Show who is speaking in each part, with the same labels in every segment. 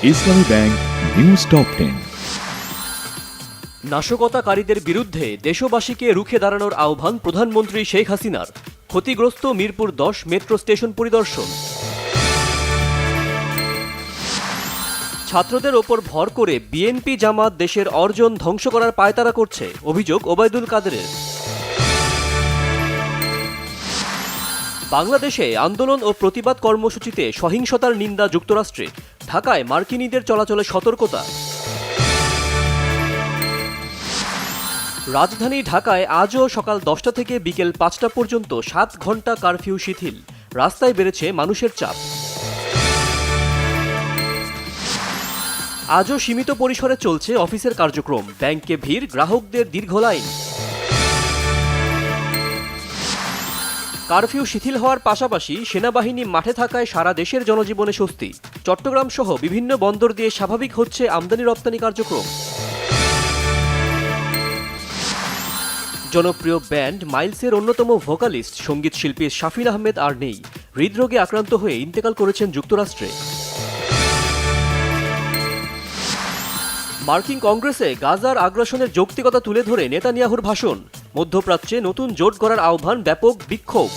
Speaker 1: ইসলামী bank news top 10।
Speaker 2: নাশকতাকারীদের বিরুদ্ধে দেশবাসীকে রুখে দাঁড়ানোর আহ্বান প্রধানমন্ত্রী শেখ হাসিনার। ক্ষতিগ্রস্ত মিরপুর 10 মেট্রো স্টেশন পরিদর্শন। ছাত্রদের ওপর ভর করে বিএনপি জামাত দেশের অর্জন ধ্বংস করার পায়তারা করছে, অভিযোগ ওবায়দুল কাদেরের। বাংলাদেশে আন্দোলন ও প্রতিবাদ কর্মসূচিতে সহিংসতার নিন্দা যুক্তরাষ্ট্রে, ঢাকায় মার্কিনীদের চলাচলে সতর্কতা। রাজধানী ঢাকায় আজও সকাল 10টা থেকে বিকেল 5টা পর্যন্ত 7 ঘন্টা কারফিউ শিথিল, রাস্তায় বেড়েছে মানুষের চাপ। আজও সীমিত পরিসরে চলছে অফিসের কার্যক্রম, ব্যাংকে ভিড়, গ্রাহকদের দীর্ঘ লাইন। কারফিউ শিথিল হওয়ার পাশাপাশি সেনাবাহিনী মাঠে থাকায় সারা দেশের জনজীবনে স্বস্তি। চট্টগ্রাম সহ বিভিন্ন বন্দর দিয়ে স্বাভাবিক হচ্ছে আমদানি রপ্তানি কার্যক্রম। জনপ্রিয় ব্যান্ড মাইলসের অন্যতম ভোকালিস্ট সঙ্গীত শিল্পী শাফিন আহমেদ আর নেই, হৃদরোগে আক্রান্ত হয়ে ইন্তেকাল করেছেন যুক্তরাষ্ট্রে। মার্কিন কংগ্রেসে গাজার আগ্রাসনের যৌক্তিকতা তুলে ধরে নেতানিয়াহুর ভাষণ, মধ্যপ্রাচ্যে নতুন জোট গড়ার আহ্বান, ব্যাপক বিক্ষোভ।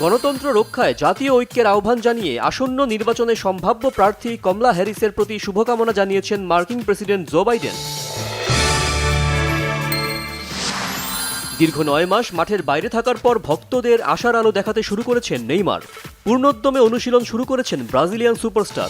Speaker 2: গণতন্ত্র রক্ষায় জাতীয় ঐক্যের আহ্বান জানিয়ে আসন্ন নির্বাচনে সম্ভাব্য প্রার্থী কমলা হ্যারিসের প্রতি শুভকামনা জানিয়েছেন মার্কিন প্রেসিডেন্ট জো বাইডেন। দীর্ঘ 9 মাস মাঠের বাইরে থাকার পর ভক্তদের আশার আলো দেখাতে শুরু করেছেন নেইমার। পূর্ণোদ্যমে অনুশীলন শুরু করেছেন ব্রাজিলিয়ান সুপারস্টার।